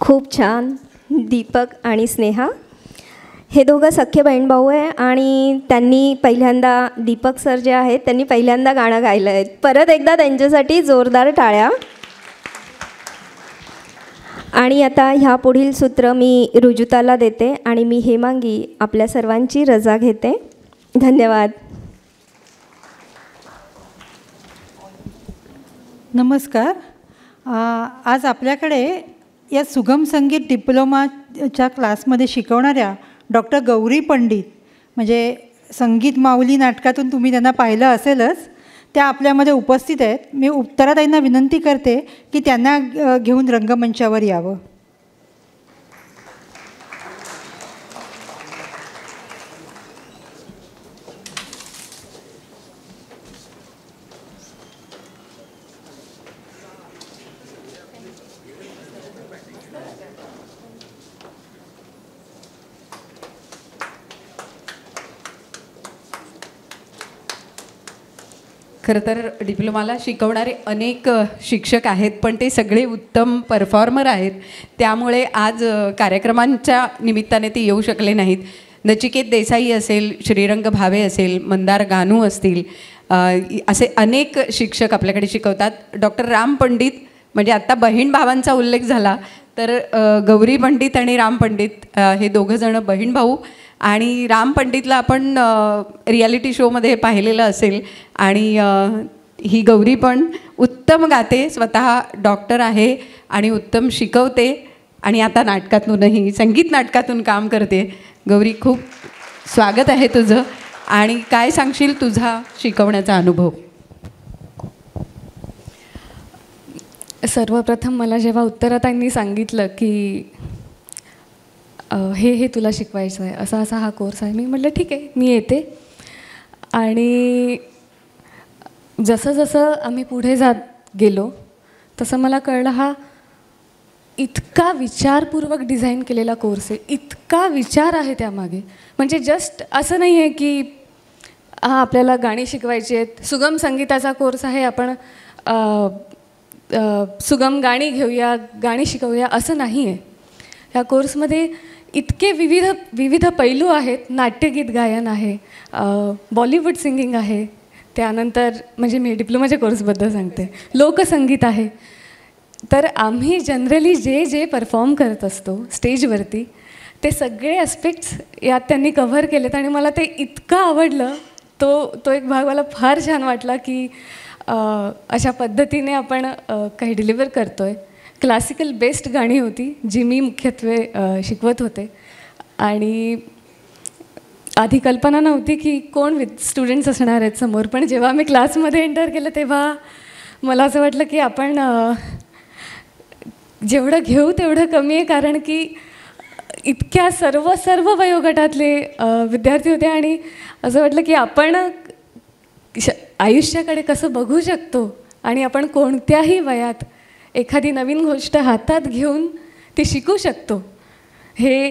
खूप छान. दीपक आणि स्नेहा हे दोघं सख्खे बहीण भाऊ आहे आणि त्यांनी पहिल्यांदा, दीपक सर जे आहेत त्यांनी पहिल्यांदा गाणं गायलं आहे. परत एकदा त्यांच्यासाठी जोरदार टाळ्या. आणि आता ह्या पुढील सूत्र मी रुजुताला देते आणि मी हेमांगी आपल्या सर्वांची रजा घेते. धन्यवाद. नमस्कार. आज आपल्याकडे या सुगम संगीत डिप्लोमाच्या क्लासमध्ये शिकवणाऱ्या डॉक्टर गौरी पंडित, म्हणजे संगीत माऊली नाटकातून तुम्ही त्यांना पाहिलं असेलच, त्या आपल्यामध्ये उपस्थित आहेत. मी उत्तराताईंना विनंती करते की त्यांना घेऊन रंगमंचावर यावं. खरं तर डिप्लोमाला शिकवणारे अनेक शिक्षक आहेत, पण ते सगळे उत्तम परफॉर्मर आहेत. त्यामुळे आज कार्यक्रमांच्या निमित्ताने ते येऊ शकले नाहीत. नचिकेत देसाई असेल, श्रीरंग भावे असेल, मंदार गानू असतील, असे अनेक शिक्षक आपल्याकडे शिकवतात. डॉक्टर राम पंडित, म्हणजे आत्ता बहीण भावांचा उल्लेख झाला तर गौरी पंडित आणि राम पंडित हे दोघंजणं बहीण भाऊ. आणि राम पंडितला आपण रियालिटी शोमध्ये पाहिलेलं असेल. आणि ही गौरी पण उत्तम गाते, स्वतः डॉक्टर आहे आणि उत्तम शिकवते आणि आता नाटकातूनही, संगीत नाटकातून काम करते. गौरी, खूप स्वागत आहे तुझं. आणि काय सांगशील तुझा शिकवण्याचा अनुभव? सर्वप्रथम मला जेव्हा उत्तराताईंनी सांगितलं की हे तुला शिकवायचं आहे, असा असा हा कोर्स आहे, मी म्हटलं ठीक आहे, मी येते. आणि जसं जसं आम्ही पुढे जात गेलो तसं मला कळलं हा इतका विचारपूर्वक डिझाईन केलेला कोर्स आहे, इतका विचार आहे त्यामागे. म्हणजे जस्ट असं नाही आहे की हा आपल्याला गाणी शिकवायची आहेत, सुगम संगीताचा कोर्स आहे, आपण सुगम गाणी घेऊया, गाणी शिकवूया, असं नाही आहे. ह्या कोर्समध्ये इतके विविध पैलू आहेत. नाट्यगीत गायन आहे, बॉलिवूड सिंगिंग आहे, त्यानंतर म्हणजे मी डिप्लोमाच्या कोर्सबद्दल सांगते, लोकसंगीत आहे. तर आम्ही जनरली जे जे परफॉर्म करत असतो स्टेजवरती ते सगळे ॲस्पेक्ट्स यात त्यांनी कव्हर केलेत. आणि मला ते इतकं आवडलं, तो एक भाग मला फार छान वाटला की अशा पद्धतीने आपण काही डिलिव्हर करतो आहे. क्लासिकल बेस्ड गाणी होती जी मी मुख्यत्वे शिकवत होते. आणि आधी कल्पना नव्हती की कोण स्टुडंट्स असणार आहेत समोर, पण जेव्हा मी क्लासमध्ये एंटर केलं तेव्हा मला असं वाटलं की आपण जेवढं घेऊ तेवढं कमी आहे, कारण की इतक्या सर्व वयोगटातले विद्यार्थी होते. आणि असं वाटलं की आपण आयुष्याकडे कसं बघू शकतो आणि आपण कोणत्याही वयात एखादी नवीन गोष्ट हातात घेऊन ती शिकू शकतो हे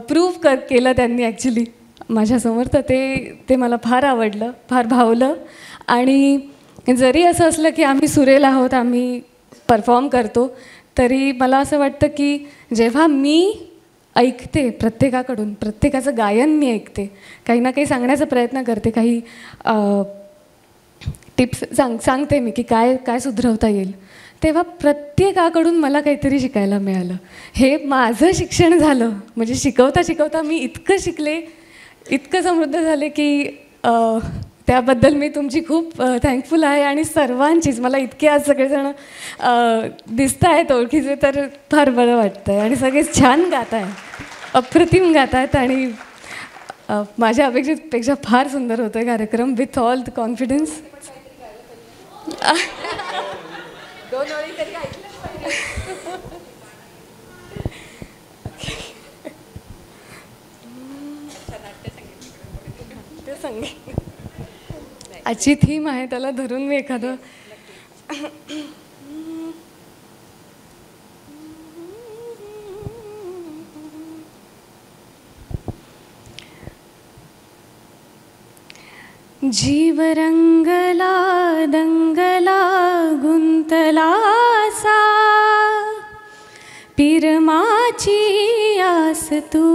प्रूव्ह केलं त्यांनी ॲक्च्युली माझ्यासमोर. तर ते मला फार आवडलं, फार भावलं. आणि जरी असं असलं की आम्ही सुरेल आहोत, आम्ही परफॉर्म करतो, तरी मला असं वाटतं की जेव्हा मी ऐकते प्रत्येकाकडून, प्रत्येकाचं गायन मी ऐकते, काही ना काही सांगण्याचा प्रयत्न करते, काही टिप्स सांगते मी की काय सुधरवता येईल, तेव्हा प्रत्येकाकडून मला काहीतरी शिकायला मिळालं. हे माझं शिक्षण झालं. म्हणजे शिकवता शिकवता मी इतकं शिकले, इतकं समृद्ध झाले की त्याबद्दल मी तुमची खूप थँकफुल आहे. आणि सर्वांचीच, मला इतके आज सगळेजण दिसत आहेत ओळखीचे, तर फार बरं वाटतं आहे. आणि सगळे छान गात आहे, अप्रतिम गात आहेत. आणि माझ्या अपेक्षेपेक्षा फार सुंदर होतो आहे कार्यक्रम, विथ ऑल द कॉन्फिडन्स. दोन ओळी तरी ऐकलंच पाहिजे. आजची थीम आहे, त्याला धरून मी एखादं जीव रंगला दंगला गुंतला सा पिरमाची आस तू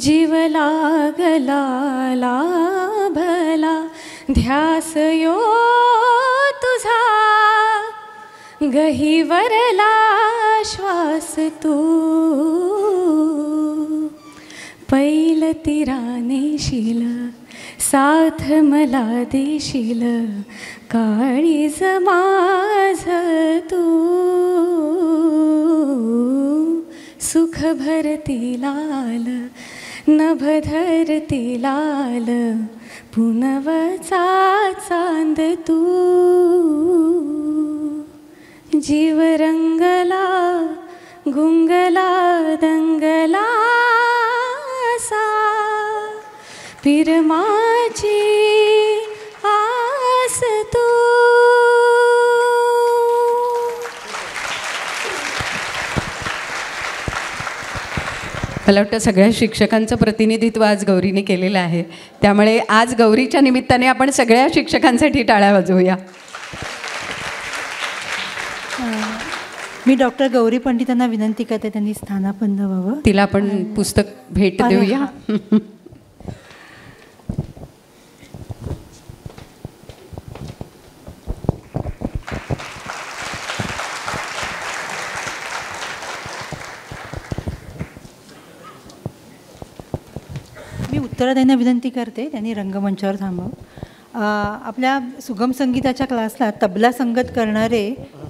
जीव लागला लाभला ध्यास यो तुझा गहिवरला श्वास तू पैल तिरानेशील साथ मला देशील काळीज माझ तू सुख भरती लाल नभ धरती लाल पुनवचा चांद तू जीव रंगला गुंगला दंगला सा पिरमाची आस तू. मला वाटतं सगळ्या शिक्षकांचं प्रतिनिधित्व आज गौरीने केलेलं आहे, त्यामुळे आज गौरीच्या निमित्ताने आपण सगळ्या शिक्षकांसाठी टाळ्या वाजवूया. मी डॉक्टर गौरी पंडितांना विनंती करते त्यांनी स्थानापन्न व्हावं. तिला आपण पुस्तक भेट देऊया. मी उत्तरादायींना विनंती करते त्यांनी रंगमंचावर थांबावं. आपल्या सुगम संगीताच्या क्लासला तबला संगत करणारे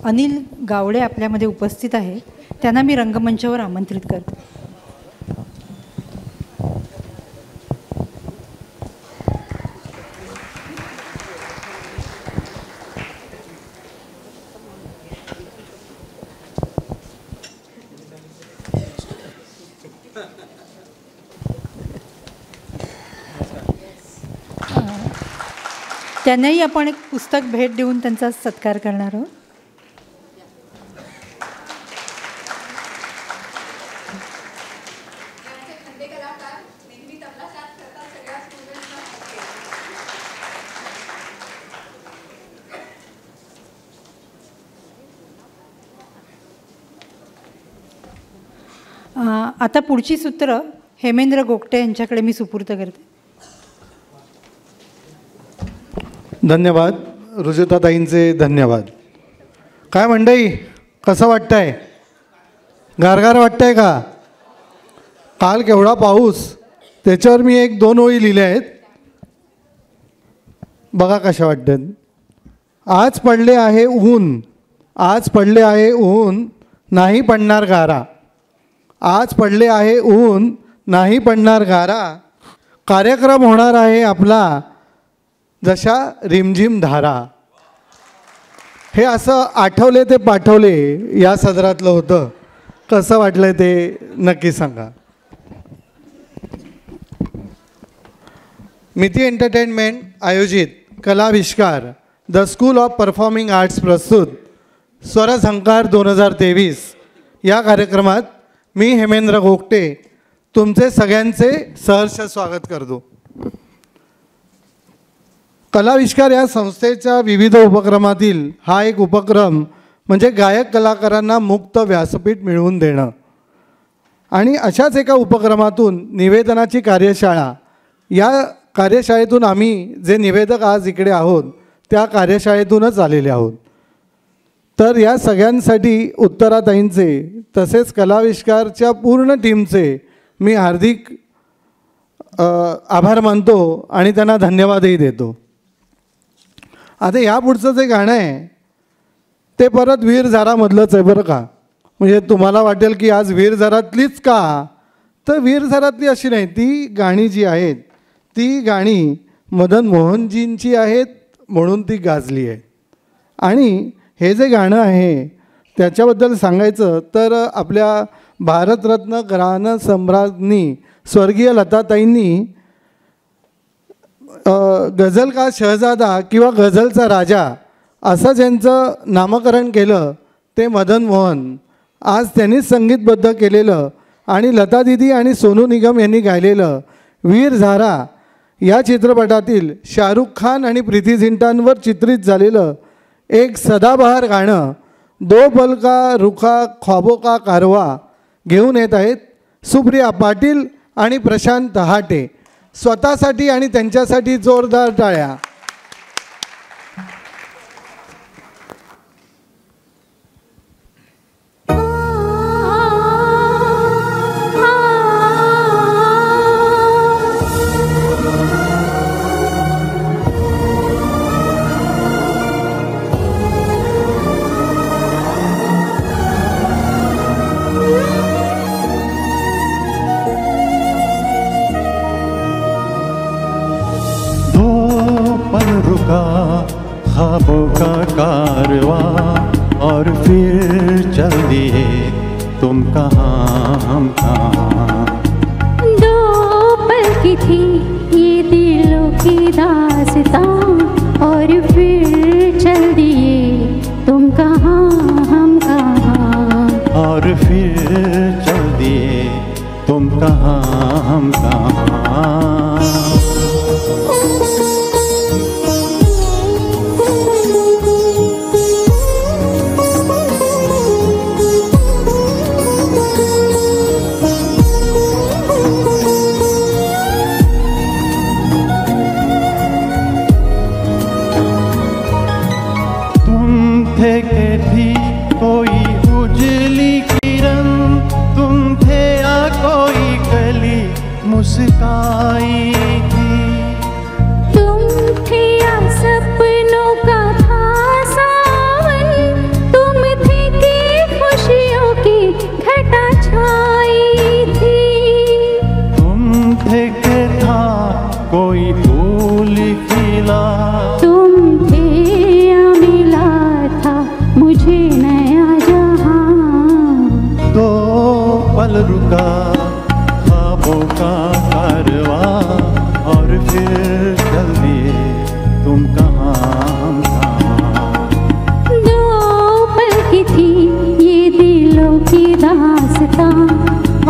अनिल गावडे आपल्यामध्ये उपस्थित आहे. त्यांना मी रंगमंचावर आमंत्रित करते. त्यांनाही आपण एक पुस्तक भेट देऊन त्यांचा सत्कार करणार आहोत. आता पुढची सूत्र हेमेंद्र गोगटे यांच्याकडे मी सुपूर्द करते. धन्यवाद रुजुताताईंचे धन्यवाद. काय मंडळी, कसं वाटतंय? गारगार वाटतंय का? काल केवढा पाऊस, त्याच्यावर मी 1-2 ओळी लिहिल्या आहेत, बघा कशा वाटतात. आज पडले आहे ऊन, आज पडले आहे ऊन, नाही पडणार गारा. आज पडले आहे ऊन, नाही पडणार गारा. कार्यक्रम होणार आहे आपला जशा रिमझिम धारा. हे असं आठवले ते पाठवले या सदरातलं होतं. कसं वाटलं ते नक्की सांगा. मिती एंटरटेनमेंट आयोजित Kalavishkar the school of performing arts प्रस्तुत स्वरझंकार 2023 या कार्यक्रमात मी हेमेंद्र गोगटे तुमचे सगळ्यांचे सहर्ष स्वागत करतो. कलाविष्कार या संस्थेच्या विविध उपक्रमातील हा एक उपक्रम म्हणजे गायक कलाकारांना मुक्त व्यासपीठ मिळवून देणं. आणि अशाच एका उपक्रमातून निवेदनाची कार्यशाळा, या कार्यशाळेतून आम्ही जे निवेदक आज इकडे आहोत त्या कार्यशाळेतूनच आलेले आहोत. तर या सगळ्यांसाठी उत्तराताईंचे तसेच कलाविष्कारच्या पूर्ण टीमचे मी हार्दिक आभार मानतो आणि त्यांना धन्यवादही देतो. आता यापुढचं जे गाणं आहे ते परत वीर झरामधलंच आहे बरं का. म्हणजे तुम्हाला वाटेल की आज वीर झरातलीच का, तर वीर झरातली अशी नाही. ती गाणी जी आहेत ती गाणी मदन मोहनजींची आहेत म्हणून ती गाजली आहे. आणि हे जे गाणं आहे त्याच्याबद्दल सांगायचं तर आपल्या भारतरत्न गान सम्राज्ञी स्वर्गीय लताताईंनी गझल का शहजादा किंवा गझलचा राजा असं ज्यांचं नामकरण केलं ते मदन मोहन. आज त्यांनीच संगीतबद्ध केलेलं आणि लता दीदी आणि सोनू निगम यांनी गायलेलं वीर झारा या चित्रपटातील शाहरुख खान आणि प्रीती झिंटांवर चित्रित झालेलं एक सदाबहार गाणं दो पल का रुखा ख्वाबों का कारवा घेऊन येत आहेत सुप्रिया पाटील आणि प्रशांत हाटे. स्वतःसाठी आणि त्यांच्यासाठी जोरदार टाळ्या. ख्वाबों का कारवा और फिर चल दिए तुम कहाँ हम कहाँ. दो पल की थी ये दिलों की दास्तां और फिर चल दिए तुम कहाँ हम कहाँ. और फिर चल दिए तुम कहाँ हम कहाँ. थे के थी कोई उजली किरण, तुम थे या कोई कली मुस्काई थी. तुम थे या सपनों का था सावन, तुम थे कि खुशियों की घटा छाई थी. तुम थे के था कोई फूल खिला, तुम थे या मिला था मुझे नया जहां. दो पल रुका ख्वाबों का कारवा और फिर चल दिए तुम कहाँ हम कहाँ. दो पल की थी ये दिलों की दास्तां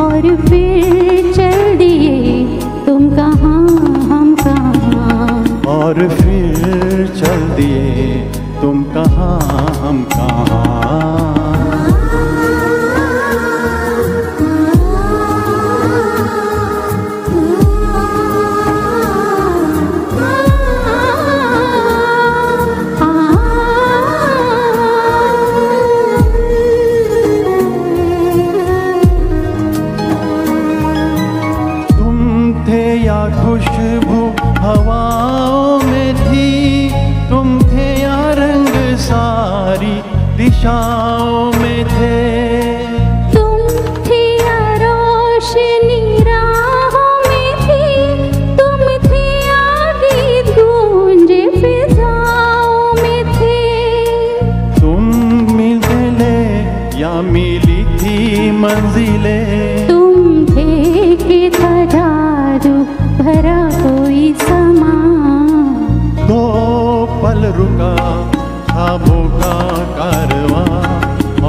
और फिर चल दिए तुम कहाँ हम कहाँ. और फिर चल दिए तुम कहाँ हम कहाँ. तुम थे या खुशबू हवाओं में थी, तुम थे या रंग सारी दिशाओं में थे. तुम थे या रोशनी राहों में थी, तुम थे या गीत गूंजे फिजाओं में थे. तुम मिले या मिली थी मंजिलें, तुम थे कि था जादू भरा कोई समा. दो पल रुका ख्वाबों का कारवा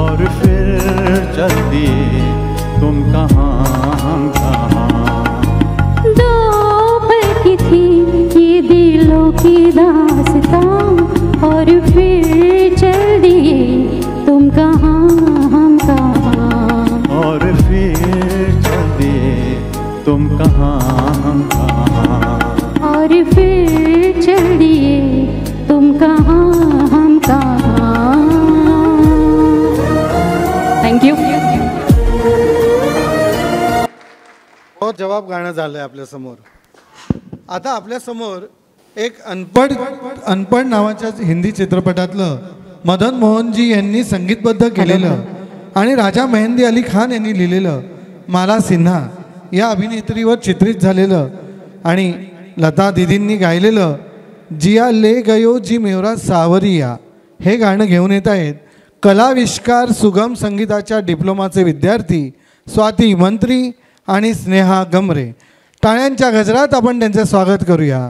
और फिर चल दिए तुम कहाँ हम कहाँ. दो पल की थी ये दिलों की दास्तां और फिर चल दिए तुम कहाँ हम कहाँ. और फिर चल दिए तुम कहाँ हम कहाँ. और फिर चल दिए तुम कहाँ हम कहाँ. Thank you. हो जवाब गाणं झालंय आपल्या समोर. आता आपल्या समोर एक अनपढ नावाच्या हिंदी चित्रपटातलं मदन मोहनजी यांनी संगीतबद्ध केलेलं आणि राजा मेहंदी अली खान यांनी लिहिलेलं माला सिन्हा या अभिनेत्रीवर चित्रित झालेलं आणि लता दीदींनी गायलेलं जिया ले गयो जी मेरा सावरिया हे गाणं घेऊन येत आहेत कलाविष्कार सुगम संगीताच्या डिप्लोमाचे विद्यार्थी स्वाती मंत्री आणि स्नेहा गमरे. टाळ्यांच्या गजरात आपण त्यांचे स्वागत करूया.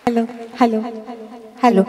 Hello hello hello.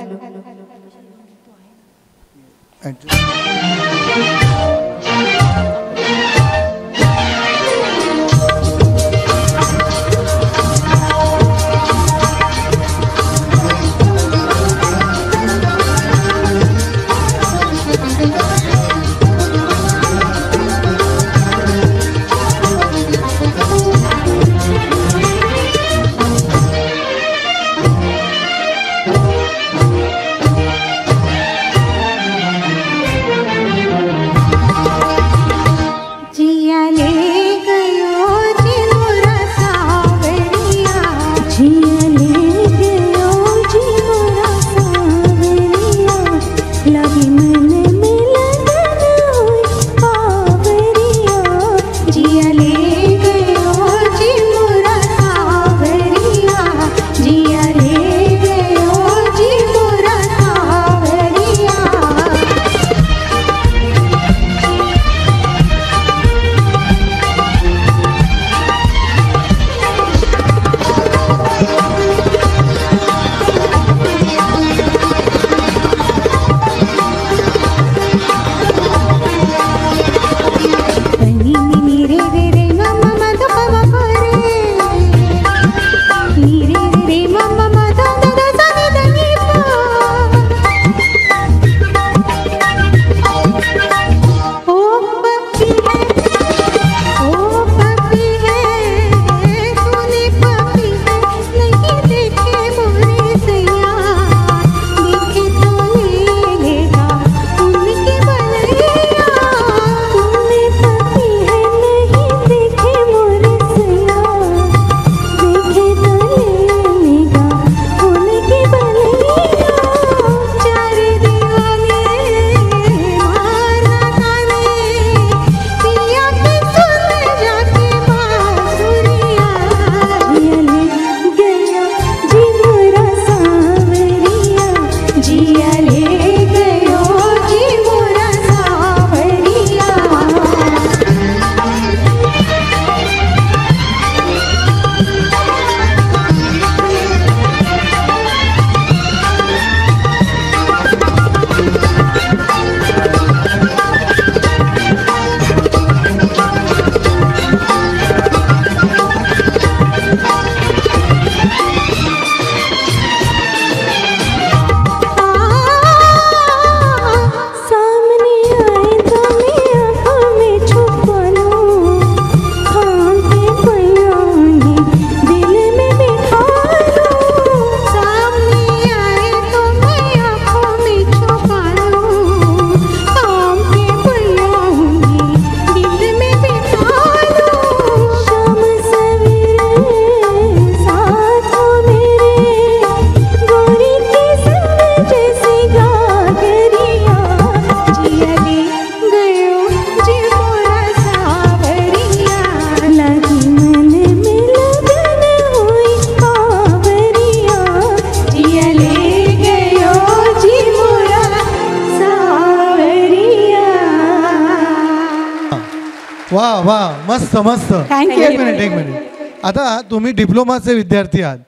वा वा, मस्त मस्त. Thank you. एक मिनिट. आता तुम्ही डिप्लोमाचे विद्यार्थी आहात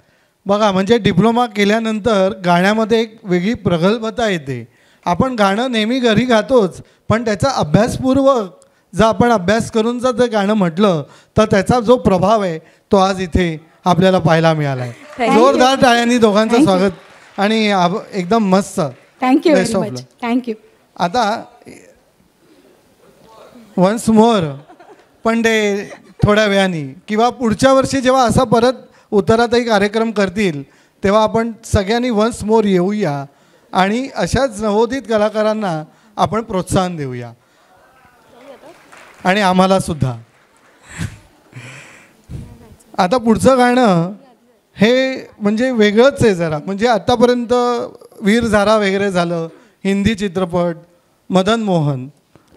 बघा, म्हणजे डिप्लोमा केल्यानंतर गाण्यामध्ये एक वेगळी प्रगल्भता येते. आपण गाणं नेहमी घरी गातोच, पण त्याचा अभ्यासपूर्वक जर आपण अभ्यास करून जर ते गाणं म्हटलं तर त्याचा जो प्रभाव आहे तो आज इथे आपल्याला पाहायला मिळाला आहे. जोरदार टाळ्यांनी दोघांचं स्वागत आणि एकदम मस्त. Thank you Best very of much. luck. Thank you. आता वन्स मोर, पण ते थोड्या वेळाने किंवा पुढच्या वर्षी जेव्हा असा परत उत्तरातही कार्यक्रम करतील तेव्हा आपण सगळ्यांनी वन्स मोर येऊया आणि अशाच नवोदित कलाकारांना आपण प्रोत्साहन देऊया आणि आम्हाला सुद्धा. आता पुढचं गाणं हे म्हणजे वेगळंच आहे जरा. म्हणजे आत्तापर्यंत वीर झारा वगैरे झालं, हिंदी चित्रपट, मदन मोहन.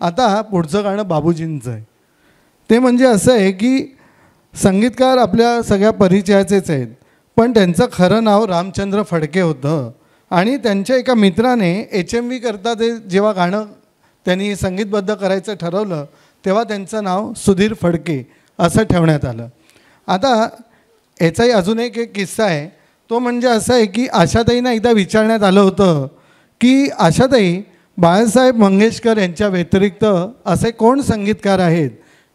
आता पुढचं गाणं बाबूजींचं आहे. ते म्हणजे असं आहे की संगीतकार आपल्या सगळ्या परिचयाचेच आहेत, पण त्यांचं खरं नाव रामचंद्र फडके होतं आणि त्यांच्या एका मित्राने HMV करता ते जेव्हा गाणं त्यांनी संगीतबद्ध करायचं ठरवलं तेव्हा त्यांचं नाव सुधीर फडके असं ठेवण्यात आलं. आता याचाही अजून एक किस्सा आहे. तो म्हणजे असं आहे की आशाताईंना एकदा विचारण्यात आलं होतं की आशाताई, बाळासाहेब मंगेशकर यांच्या व्यतिरिक्त असे कोण संगीतकार आहेत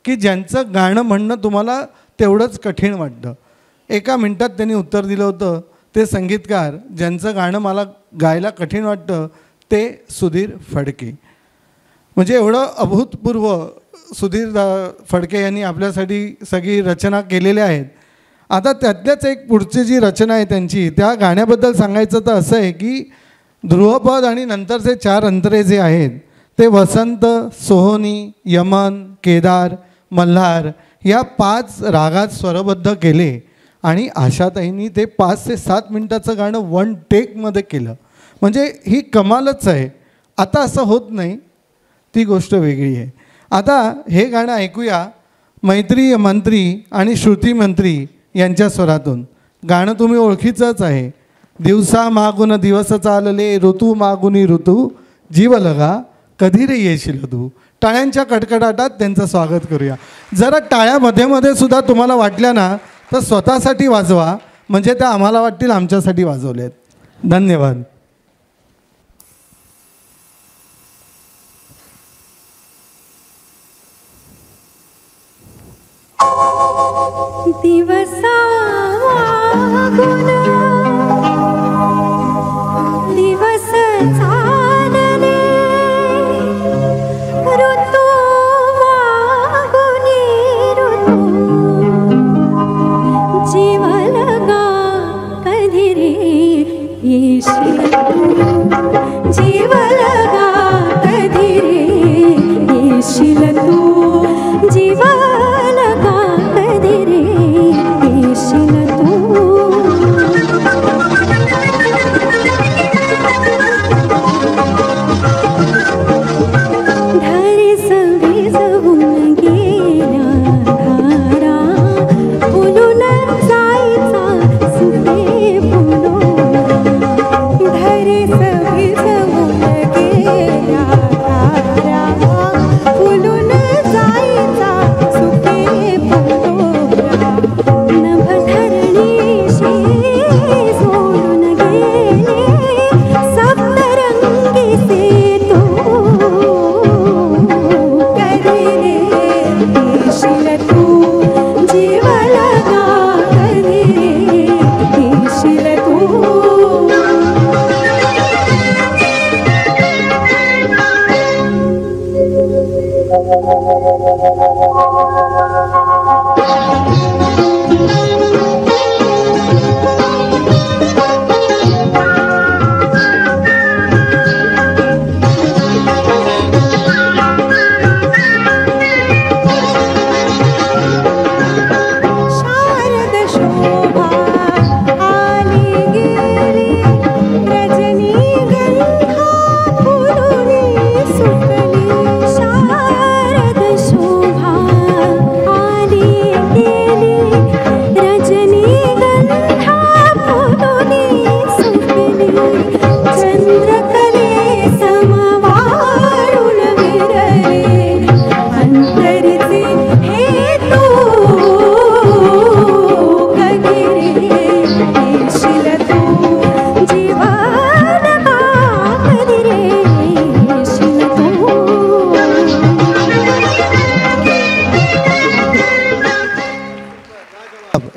की ज्यांचं गाणं म्हणणं तुम्हाला तेवढंच कठीण वाटतं. एका मिनटात त्यांनी उत्तर दिलं होतं, ते संगीतकार ज्यांचं गाणं मला गायला कठीण वाटतं ते सुधीर फडके. म्हणजे एवढं अभूतपूर्व सुधीर फडके यांनी आपल्यासाठी सगळी रचना केलेल्या आहेत. आता त्यातल्याच एक पुढची जी रचना आहे त्यांची, त्या गाण्याबद्दल सांगायचं तर असं आहे की ध्रुवपद आणि नंतरचे 4 अंतरे जे आहेत ते वसंत, सोहोनी, यमन, केदार, मल्हार या 5 रागात स्वरबद्ध केले आणि आशाताईंनी ते 5 ते 7 मिनटाचं गाणं 1 टेकमध्ये केलं. म्हणजे ही कमालच आहे. आता असं होत नाही, ती गोष्ट वेगळी आहे. आता हे गाणं ऐकूया मैत्री मंत्री आणि श्रुती मंत्री यांच्या स्वरातून. गाणं तुम्ही ओळखीचंच आहे. दिवसा मागून दिवस चालले, ऋतू मागुनी ऋतू, जीव लगा कधी रे येशील तू. टाळ्यांच्या कडकडाटात त्यांचं स्वागत करूया. जरा टाळ्या मध्ये मध्ये सुद्धा तुम्हाला वाटल्या ना तर स्वतःसाठी वाजवा, म्हणजे त्या आम्हाला वाटतील आमच्यासाठी वाजवलेत. धन्यवाद. दिवसा मागून दिवस चालले, ऋतू मागुनी ऋतू, जीव लगा कधी रे येशील तू, जीव लगा कधी रे येशील तू, जीव लगा कधी रे येशील तू.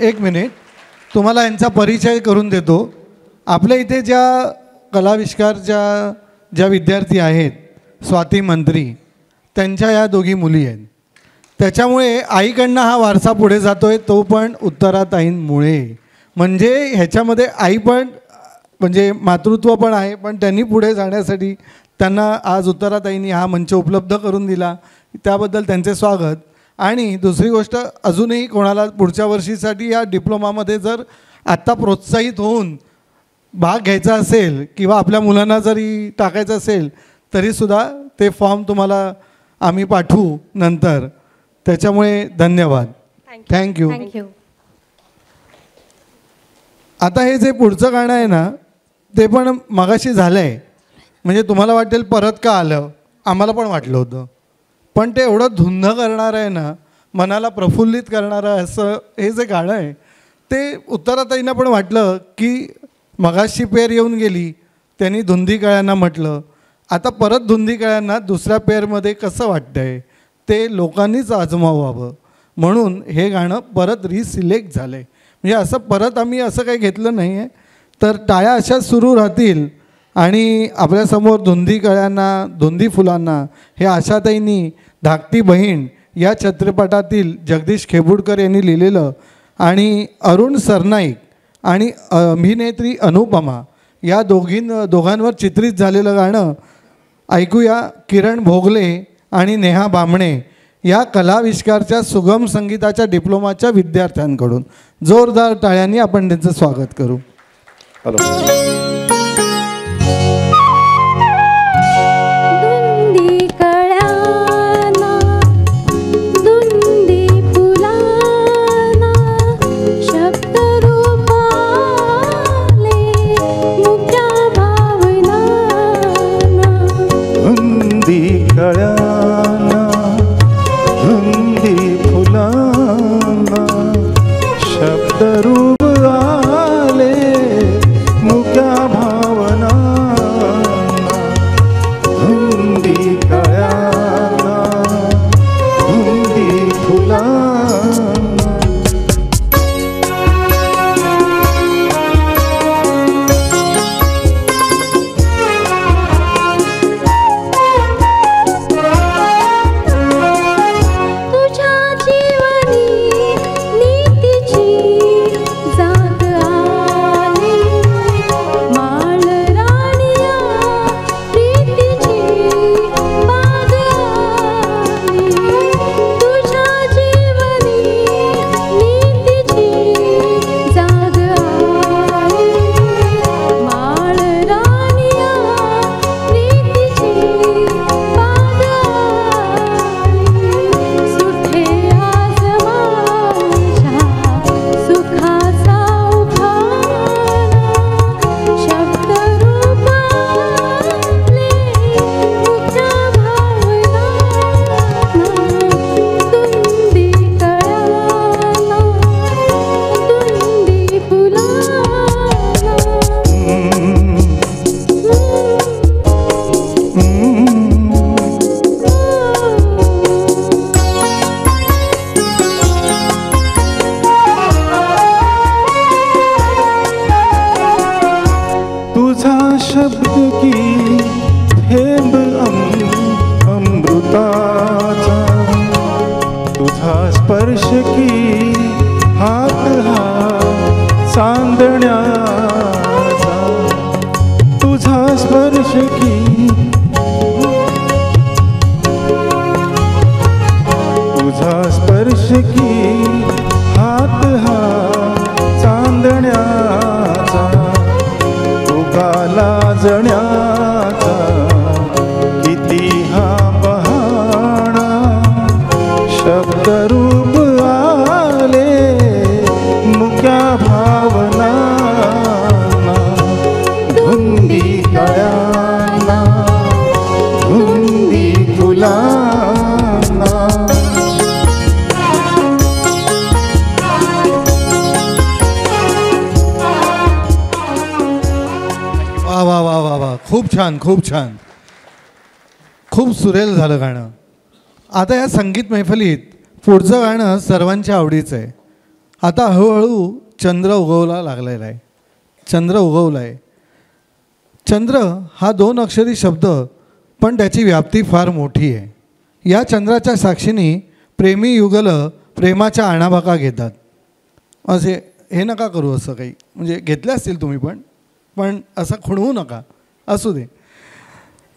एक मिनिट, तुम्हाला यांचा परिचय करून देतो. आपल्या इथे ज्या कलाविष्कारच्या ज्या विद्यार्थी आहेत, स्वाती मंत्री, त्यांच्या या दोघी मुली आहेत. त्याच्यामुळे आईकडनं हा वारसा पुढे जातो आहे, तो पण उत्तराताईंमुळे. म्हणजे ह्याच्यामध्ये आई पण म्हणजे मातृत्व पण आहे, पण त्यांनी पुढे जाण्यासाठी त्यांना आज उत्तराताईंनी हा मंच उपलब्ध करून दिला, त्याबद्दल त्यांचे स्वागत. आणि दुसरी गोष्ट, अजूनही कोणाला पुढच्या वर्षीसाठी या डिप्लोमामध्ये जर आत्ता प्रोत्साहित होऊन भाग घ्यायचा असेल किंवा आपल्या मुलांना जरी टाकायचं असेल तरीसुद्धा ते फॉर्म तुम्हाला आम्ही पाठवू नंतर. त्याच्यामुळे धन्यवाद. थँक्यू. थँक्यू. आता हे जे पुढचं गाणं आहे ना, ते पण मगाशी झालं आहे. म्हणजे तुम्हाला वाटेल परत का आलं, आम्हाला पण वाटलं होतं, पण ते एवढं धुंद करणारं आहे ना, मनाला प्रफुल्लित करणारं असं हे जे गाणं आहे, ते उत्तराताईंना पण वाटलं की मगाशी पेर येऊन गेली, त्यांनी धुंदी कळ्यांना म्हटलं, आता परत धुंदी कळ्यांना दुसऱ्या पेरमध्ये कसं वाटतं आहे ते लोकांनीच आजमावावं, म्हणून हे गाणं परत रिसिलेक्ट झालं आहे. म्हणजे असं परत आम्ही असं काही घेतलं नाही आहे. तर टाळ्या अशाच सुरू राहतील. आणि आपल्यासमोर धुंदी कळ्यांना, धुंदी फुलांना हे आशाताईंनी धाकटी बहीण या चित्रपटातील जगदीश खेबुडकर यांनी लिहिलेलं आणि अरुण सरनाईक आणि अभिनेत्री अनुपमा या दोघांवर चित्रित झालेलं गाणं ऐकूया. किरण भोगले आणि नेहा बामणे या कलाविष्कारच्या सुगम संगीताच्या डिप्लोमाच्या विद्यार्थ्यांकडून जोरदार टाळ्यांनी आपण त्यांचं स्वागत करू. धुंदी कळ्यांना, धुंदी फुलांना, शब्द रूपाले मुक्या भावनांना. धुंदी कळ्यांना, धुंदी फुलांना, शब्द रूप आले मुक्या भावना. धुंदी कळ्यांना, धुंदी फुलांना. तुझ्या जीवनी नीतीची जाग आली, माळ राणिया प्रीतीची बाग आली. तुझ्या जीवनी नीतीची जाग आली, माळ राणिया प्रीतीची बाग आली. सुखे आज माझ्या सुखाचा उखाणा, शब्द रूपाले मुक्या भावनांना. धुंदी कळ्यांना, धुंदी फुलांना. तुझा शब्द की थेंब अमृताचा, तुझा स्पर्श की हात हा चांदण्याचा. तुझा स्पर्श की, तुझा स्पर्श की हात हा चांदण्याचा. लाजण्याचा किती हा बहाणा, शब्द रूप आले मुक्या भावनांना. धुंदी कळ्यांना, धुंदी फुलांना. वा वा वा वा, खूप छान, खूप छान, खूप सुरेल झालं गाणं. आता या संगीत मैफलीत पुढचं गाणं सर्वांच्या आवडीचं आहे. आता हळूहळू चंद्र उगवला लागलेला आहे. चंद्र उगवला आहे. चंद्र हा 2 अक्षरी शब्द, पण त्याची व्याप्ती फार मोठी आहे. या चंद्राच्या साक्षीने प्रेमी युगलं प्रेमाच्या आणाभाका घेतात. असे हे नका करू, असं काही म्हणजे घेतले असतील तुम्ही पण असं खुणवू नका, असू दे.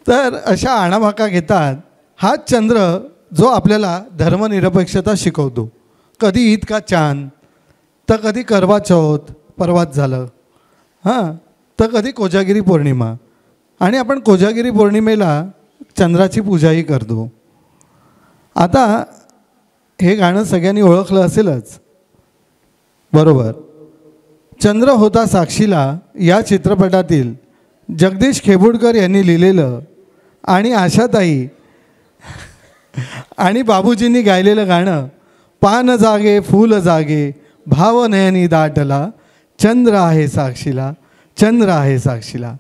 तर अशा आणाभाका घेतात. हाच चंद्र जो आपल्याला धर्मनिरपेक्षता शिकवतो. कधी ईद का चांद, तर कधी करवा चौथ परवाच झालं, हां, तर कधी कोजागिरी पौर्णिमा. आणि आपण कोजागिरी पौर्णिमेला चंद्राची पूजाही करतो. आता हे गाणं सगळ्यांनी ओळखलं असेलच, बरोबर. चंद्र होता साक्षीला या चित्रपटातील जगदीश खेबुडकर यांनी लिहिलेलं आणि आशाताई आणि बाबूजींनी गायलेलं गाणं, पान जागे फूल जागे भाव नयनी दाटला, चंद्र आहे साक्षीला, चंद्र आहे साक्षीला,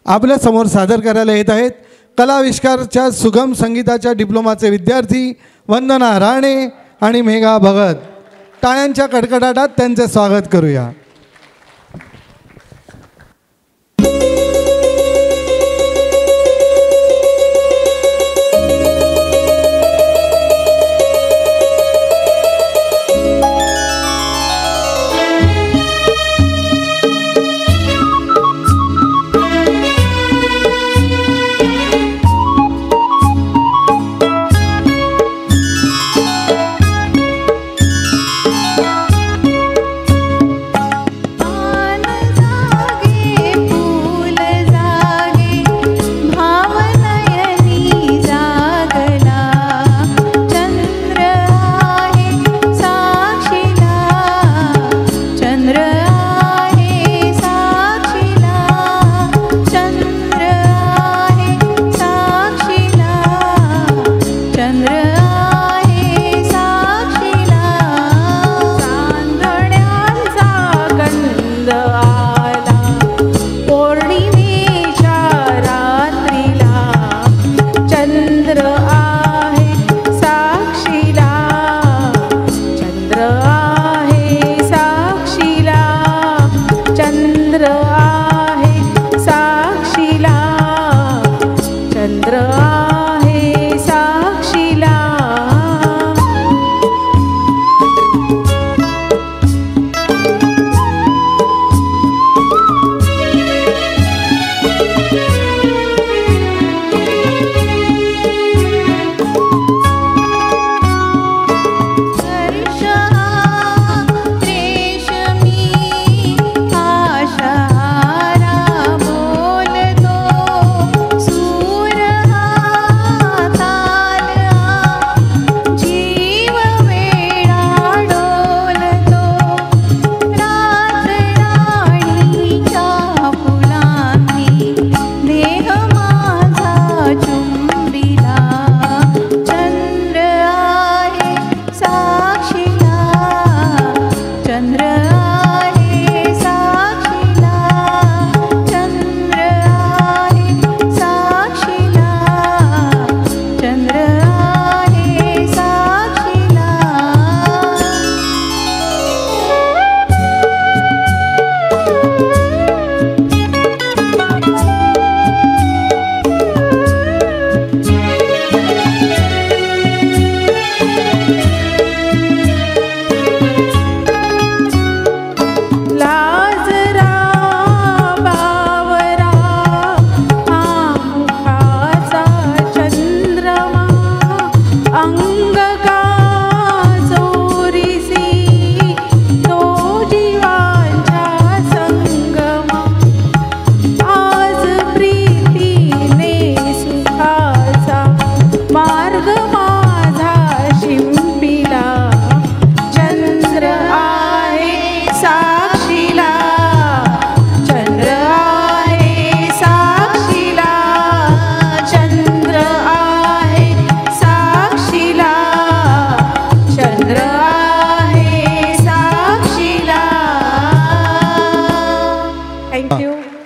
आपल्यासमोर सादर करायला येत आहेत कलाविष्कारच्या सुगम संगीताच्या डिप्लोमाचे विद्यार्थी वंदना राणे आणि मेघा भगत. टाळ्यांच्या कडकडाटात त्यांचे स्वागत करूया.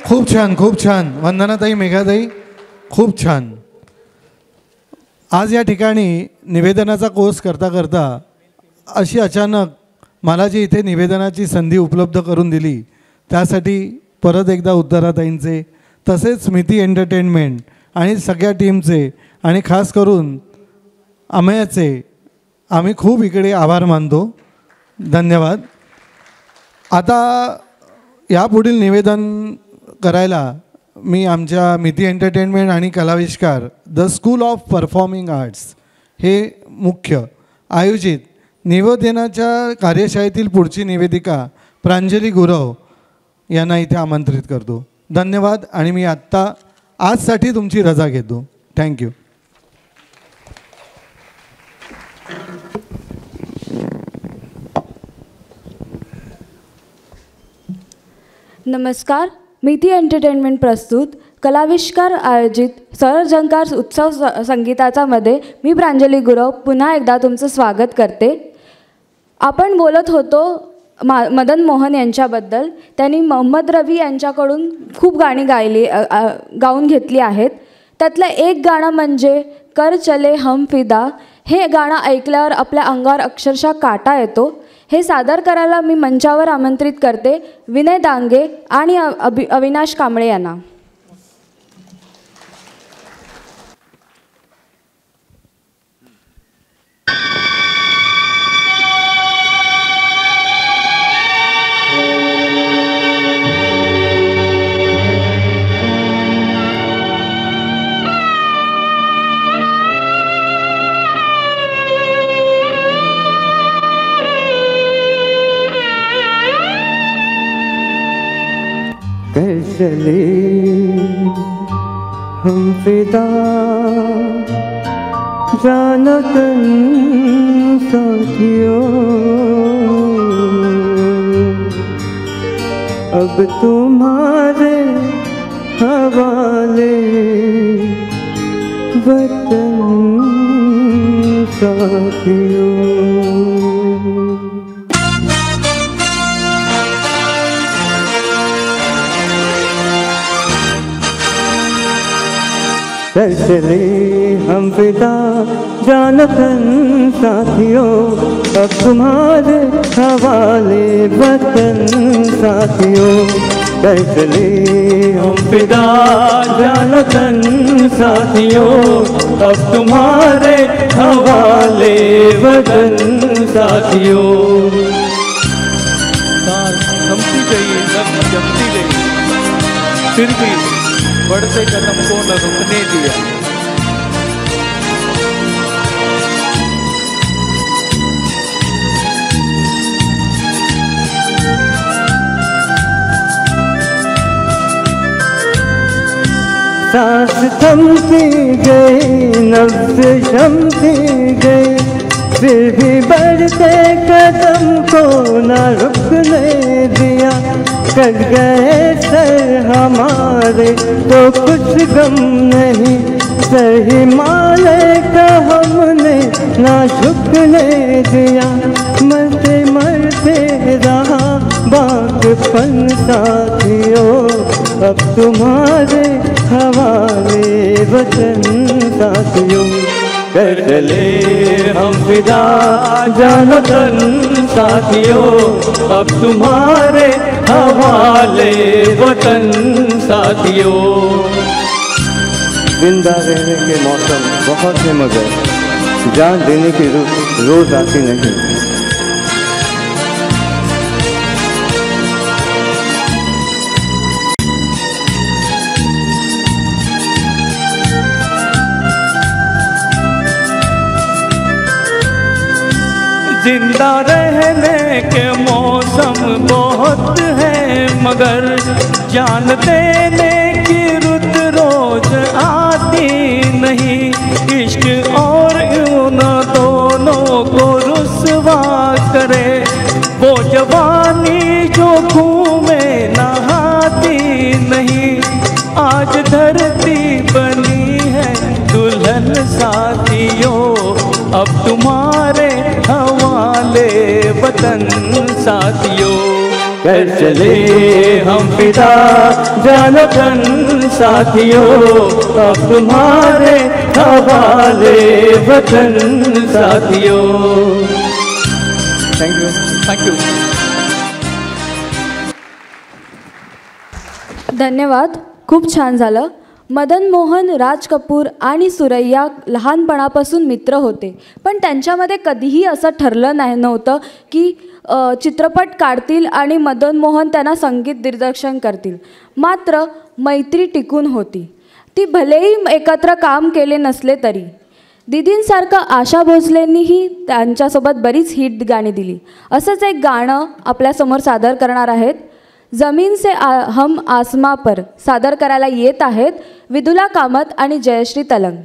खूप छान, खूप छान. वंदनाताई, मेघाताई, खूप छान. आज या ठिकाणी निवेदनाचा कोर्स करता करता अशी अचानक मला जी इथे निवेदनाची संधी उपलब्ध करून दिली त्यासाठी परत एकदा उत्तराताईंचे, तसेच स्मृती एंटरटेनमेंट आणि सगळ्या टीमचे आणि खास करून अमेयाचे आम्ही खूप इकडे आभार मानतो. धन्यवाद. आता यापुढील निवेदन करायला मी आमच्या मिती एंटरटेनमेंट आणि Kalavishkar the school of performing arts हे मुख्य आयोजित निवेदनाच्या कार्यशाळेतील पुढची निवेदिका प्रांजली गुरव यांना इथे आमंत्रित करतो. धन्यवाद. आणि मी आत्ता आजसाठी तुमची रजा घेतो. थँक्यू. नमस्कार. मिती एंटरटेनमेंट प्रस्तुत कलाविष्कार आयोजित सरझंकार उत्सव संगीताचा मध्ये मी प्रांजली गुरव पुन्हा एकदा तुमचं स्वागत करते. आपण बोलत होतो मदन मोहन यांच्याबद्दल. त्यांनी मोहम्मद रफी यांच्याकडून खूप गाणी गाऊन घेतली आहेत. त्यातलं एक गाणं म्हणजे कर चले हम फिदा. हे गाणं ऐकल्यावर आपल्या अंगावर अक्षरशः काटा येतो. हे सादर करायला मी मंचावर आमंत्रित करते विनय दांगे आणि अविनाश कांबळे यांना. चले हम फिदा जानो तन साथियों, अब तुम्हारे हवाले वतन साथियों. चले हम फिदा जानतन साथियों, अब तुम्हारे हवाले वतन साथियों. चले हम फिदा जानतन साथियों, अब तुम्हारे हवाले वतन साथियों. थमती गई नब्ज़ जमती गई, फिर भी बढ़ते कदम को न रुकने दिया. सांस थमती गई नब्ज़ जमती गई, फिर भी बढ़ते कदम को न रुकने दिया. कट गए सर हमारे तो कुछ गम नहीं, सर हिमालय का हमने ना झुकने दिया. मरते मरते रहा बाक़पन साथियों, अब तुम्हारे हवाले वतन साथियों. चले हम फिदा जानतन साथियों, अब तुम्हारे हवाले वतन साथियों. जिंदा रहने के मौसम बहुत है मगर जान देने की रोज आती नहीं. जिंदा रहने के मौसम बहुत है मगर जान देने की रुत रोज आती नहीं. इश्क और यूं दोनों को रुसवा करे, वो जवानी जो घूमे नहाती नहीं. आज धरती बनी है दुल्हन साथियों, अब तुम्हारे हवाले वतन साथियों. चले हम फिदा जानतन साथियों, अब तुम्हारे हवाले वतन साथियों. Thank you. थँक्यू. धन्यवाद. खूप छान झालं. मदन मोहन, राज कपूर आणि सुरैया लहानपणापासून मित्र होते, पण त्यांच्यामध्ये कधीही असं ठरलं नव्हतं की चित्रपट काढतील आणि मदन मोहन त्यांना संगीत दिग्दर्शन करतील. मात्र मैत्री टिकून होती. ती भलेही एकत्र काम केले नसले तरी. दीदींसारखं आशा भोसलेंनीही त्यांच्यासोबत बरीच हिट गाणी दिली. असंच एक गाणं आपल्यासमोर सादर करणार आहेत. जमीन से हम आसमां पर सादर करायला येत आहेत विदुला कामत आणि जयश्री तलंग.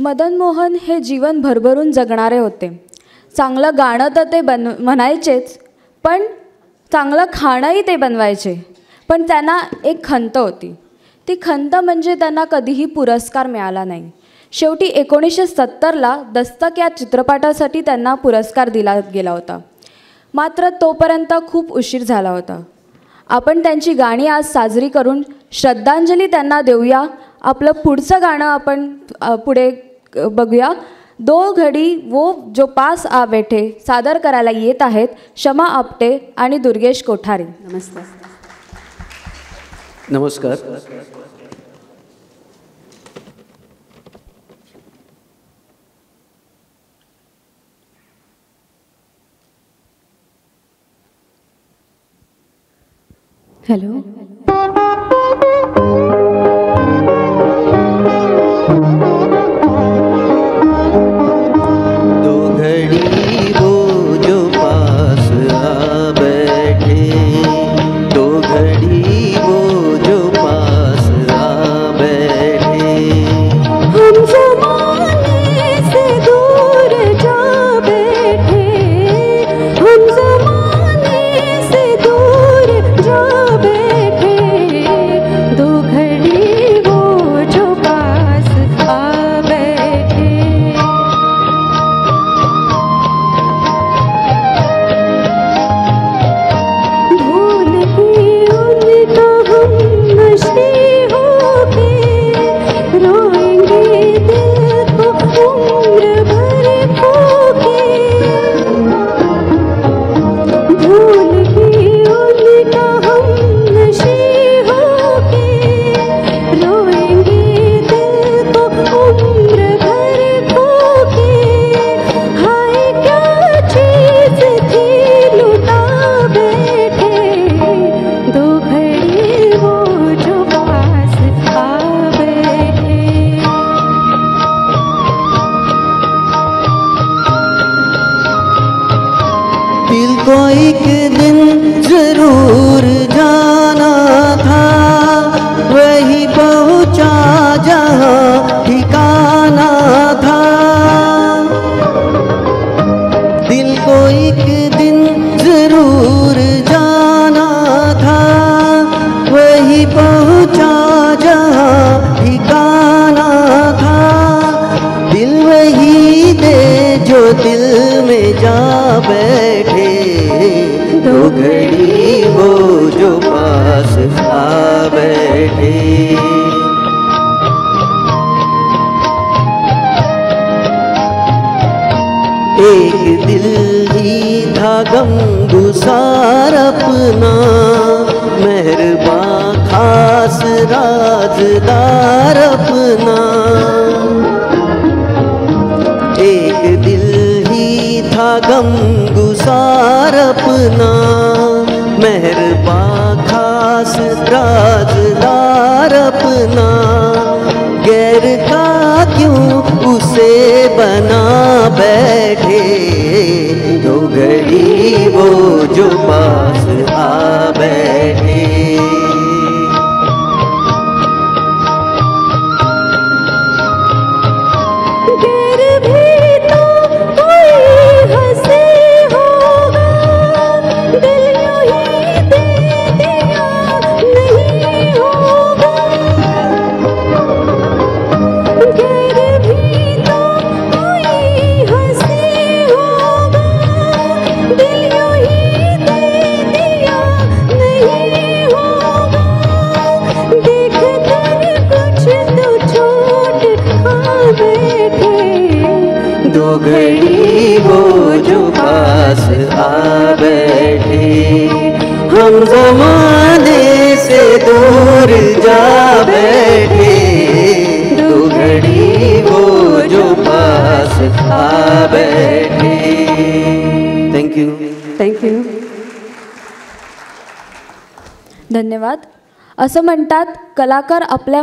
मदन मोहन हे जीवन भरभरून जगणारे होते. चांगलं गाणं तर ते म्हणायचेच, पण चांगलं खाणंही ते बनवायचे. पण त्यांना एक खंत होती. ती खंत म्हणजे त्यांना कधीही पुरस्कार मिळाला नाही. शेवटी 1970ला दस्तक या चित्रपटासाठी त्यांना पुरस्कार दिला गेला होता. मात्र तोपर्यंत खूप उशीर झाला होता. आपण त्यांची गाणी आज साजरी करून श्रद्धांजली त्यांना देऊया. आपलं पुढचं गाणं आपण पुढे बघूया. दो घडी वो जो पास आ बैठे सादर करायला येत आहेत शमा आपटे आणि दुर्गेश कोठारे. नमस्कार. हॅलो. दो घड़ी वो जो पास आ बैठे, दो घड़ी वो जो पास आ बैठे, हम ज़माने से दूर जा बैठे, हम ज़माने से दूर जा बैठे, दो घड़ी वो जो पास आ बैठे. भूल के उनका हम नशे होके रोएंगे दिल को उम्र भर खोके. भूल के उनका हम नशे होके रोएंगे दिल को उम्र भर खोके. हाय क्या चीज़ थी लुटा बैठे, दो घड़ी वो जो पास आ बैठे. दिल को एक दिन जरूर जाना था, वही पहुंचा जहां ठिकाना था. दिल को एक दिन जरूर जाना था, वही पहुंचा जहां ठिकाना था. दिल वही दे जो दिल में जा बैठे, दो घड़ी वो जो पास आ बैठे. एक दिल ही था गमगुसार अपना, मेहरबान खास राजदार अपना. एक दिल ही था गमगुसार अपना, मेहरबान खास राजदार अपना. गैर का क्यों उसे बना बैठे, दो घड़ी वो जो पास आ बैठे. गैर भी तो कोई हंसे होगा, दिल यूं ही दे दिया नहीं होगा. गैर भी तो कोई हंसे होगा, दिल यूं ही दे दिया नहीं होगा. देख कर कुछ तो छोट खा बैठे, दो घड़ी वो जो पास आ बैठे. हम ज़माने से दूर जा बैठे, दो घड़ी वो जो पास आ बैठे. Thank you. थँक्यू. धन्यवाद. असं म्हणतात कलाकार आपल्या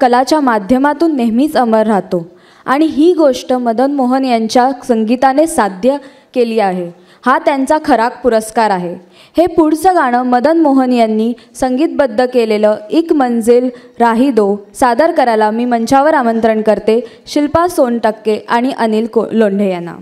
कलाच्या माध्यमातून नेहमीच अमर राहतो आणि ही गोष्ट मदन मोहन यांच्या संगीताने साध्य केली आहे. हा त्यांचा खरा पुरस्कार आहे. हे पुढचं गाणं मदन मोहन यांनी संगीतबद्ध केलेलं एक मंजिल राही दो सादर करायला मी मंचावर आमंत्रण करते शिल्पा सोनटक्के आणि अनिल लोंढे यांना.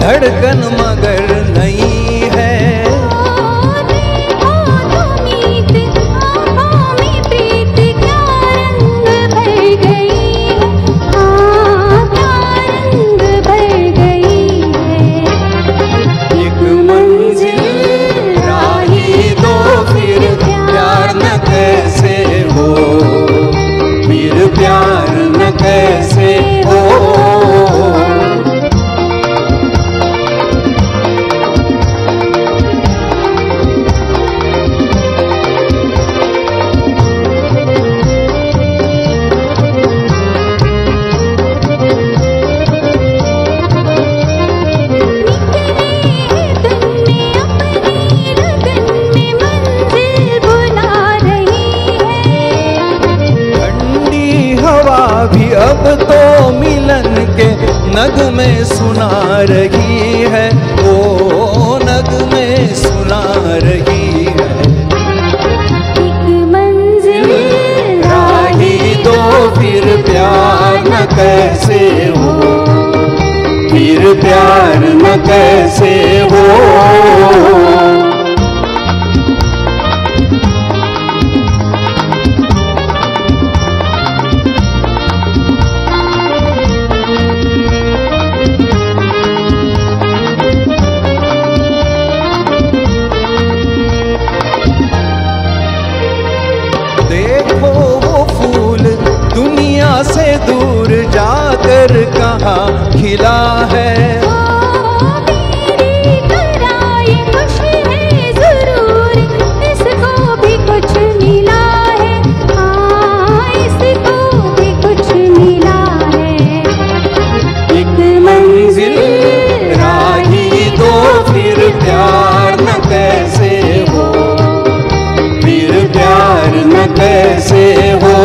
धड़कन मगर नहीं है एक मंजिल राही दो फिर प्यार न कैसे हो, फिर प्यार न कैसे हो. अब तो मिलन के नगमे सुना रही है, ओ नगमे सुना रही है. एक मंजिल राही दो फिर प्यार न कैसे हो, फिर प्यार न कैसे हो. से दूर जाकर कहाँ खिला है, मेरी तरह ये खुश है जरूर, इसको भी कुछ मिला है, हाँ इसको भी कुछ मिला है. एक मंजिल राही दो फिर प्यार न कैसे हो, फिर प्यार न कैसे हो.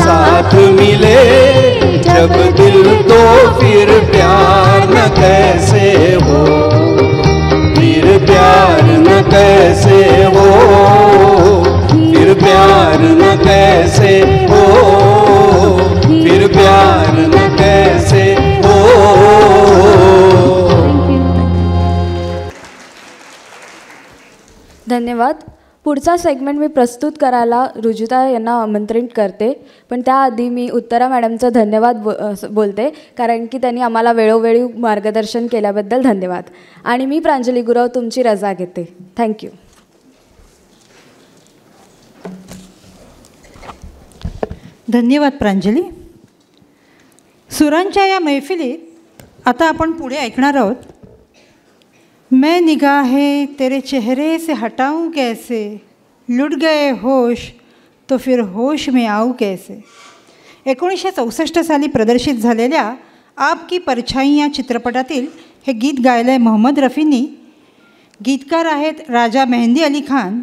साथ मिले जब दिल तो फिर प्यार न कैसे हो, फिर प्यार न कैसे हो, फिर प्यार न कैसे हो, फिर प्यार न कैसे हो. धन्यवाद. पुढचा सेगमेंट मी प्रस्तुत करायला रुजुता यांना आमंत्रित करते, पण त्याआधी मी उत्तरा मॅडमचं धन्यवाद बोलते, कारण की त्यांनी आम्हाला वेळोवेळी मार्गदर्शन केल्याबद्दल धन्यवाद. आणि मी प्रांजली गुरव तुमची रजा घेते. थँक्यू. धन्यवाद प्रांजली. सुरांच्या या मैफिलीत आता आपण पुढे ऐकणार आहोत. मैं निगाहें तेरे चेहरे से हटाऊं कैसे, लुट गए होश तो फिर होश में आऊँ कैसे. 1964 साली प्रदर्शित झालेल्या आपकी परछाई या चित्रपटातील हे गीत गायलं आहे मोहम्मद रफींनी. गीतकार आहेत राजा मेहंदी अली खान.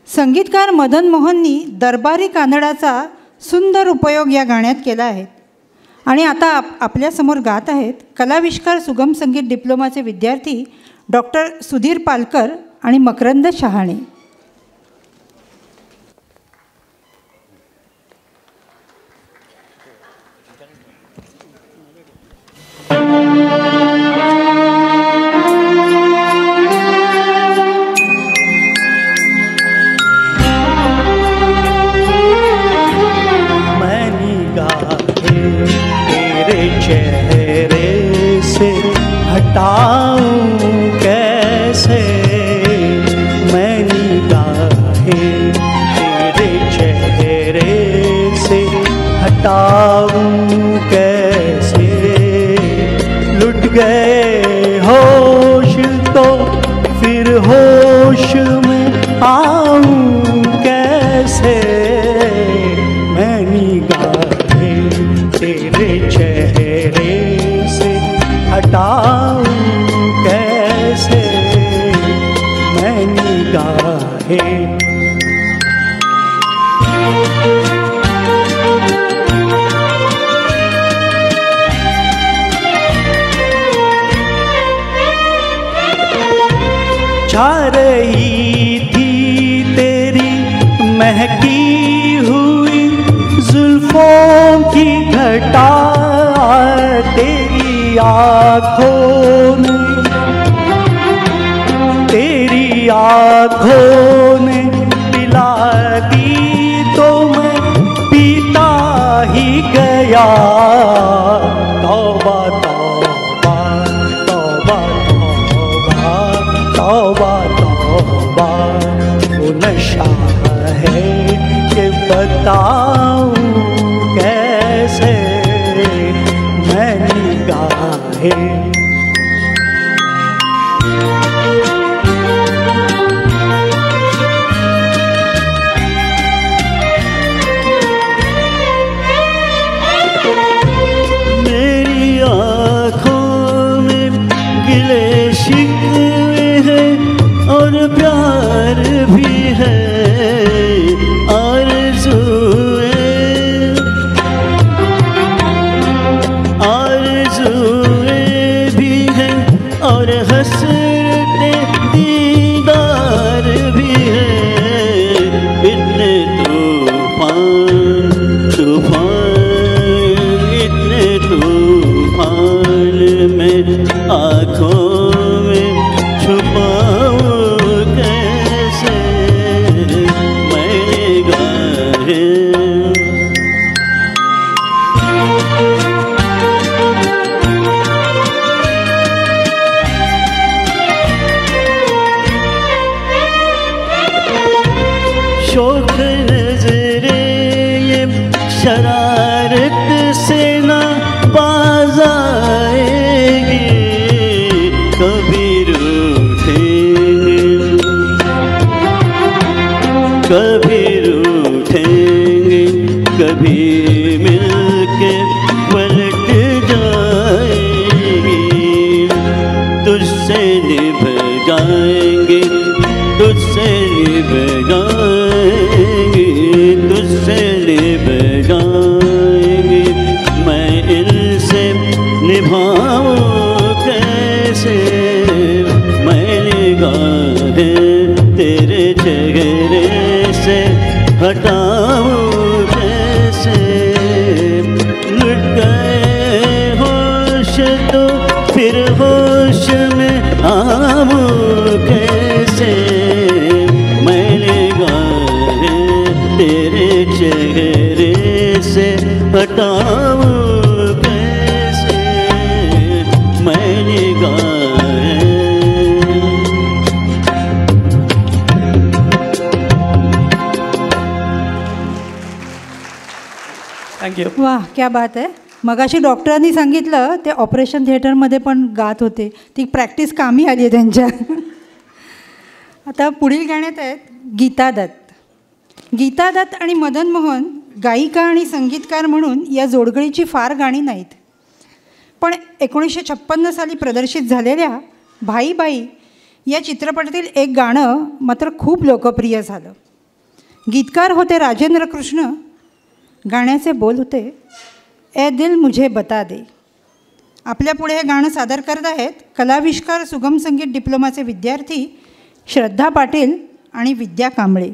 संगीतकार मदन मोहननी दरबारी कानडाचा सुंदर उपयोग या गाण्यात केला आहे. आणि आता आपल्यासमोर गात आहेत कलाविष्कार सुगम संगीत डिप्लोमाचे विद्यार्थी डॉक्टर सुधीर पालकर आणि मकरंद शहाणे. चेहरे से हटाऊं कैसे मैं निगाहें तेरे चेहरे से हटाऊं कैसे. लुट गए होश तो फिर होश में आऊं कैसे मैं निगाहें तेरे चेहरे से हटाऊं कैसे मैं निगाहें. छा रही थी तेरी महकी हुई जुल्फों की घटा तेरी आँखों ने पिला दी तो मैं पीता ही गया. तौबा तौबा तौबा तौबा तौबा तौबा वो नशा है कि बताऊं कैसे मैं निगाहें. मेरी आँखों में गिले शिकवे हैं और प्यार भी है. और हसरते दीदार भी है. इतने तूफान तूफान इतने तूफान में आँखों में छुपाऊं कैसे मैं निगाहें. शौक नजरे ये शरारत से ना बाज आएगी. कभी रूठेंगे कभी रूठेंगे कभी मिलके पलट जाएंगे. तुझसे निभ जाएंगे तुझसे निभ जाएंगे तुझसे निभ जाएंगे. मैं इनसे निभाऊं कैसे मैं निगाहें तेरे चेहरे से हटाऊं कैसे. लुट गए होश तो फिर होश में आऊं कैसे मैं निगाहें तेरे चेहरे से हटाऊं कैसे मैं निगाहें. थँक्यू. वाह क्या बात आहे. मगाशी डॉक्टरांनी सांगितलं ते ऑपरेशन थिएटरमध्ये पण गात होते. ती प्रॅक्टिस कामी आली आहे त्यांच्या. आता पुढील गाण्यात आहेत गीता दत्त. गीता दत्त आणि मदन मोहन गायिका आणि संगीतकार म्हणून या जोडगळीची फार गाणी नाहीत, पण 1956 साली प्रदर्शित झालेल्या भाई बाई या चित्रपटातील एक गाणं मात्र खूप लोकप्रिय झालं. गीतकार होते राजेंद्र कृष्ण. गाण्याचे बोल होते ए दिल मुझे बता दे. आपल्यापुढे हे गाणं सादर करत आहेत कलाविष्कार सुगम संगीत डिप्लोमाचे विद्यार्थी श्रद्धा पाटील आणि विद्या कांबळे.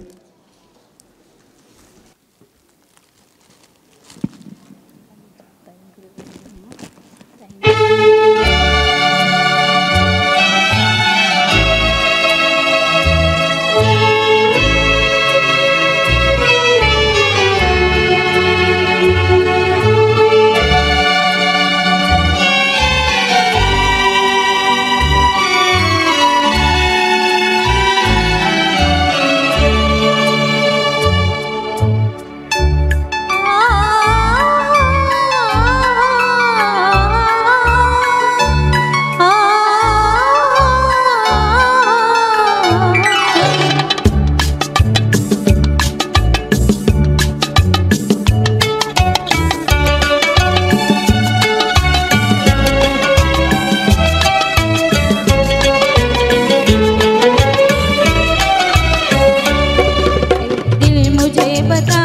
बता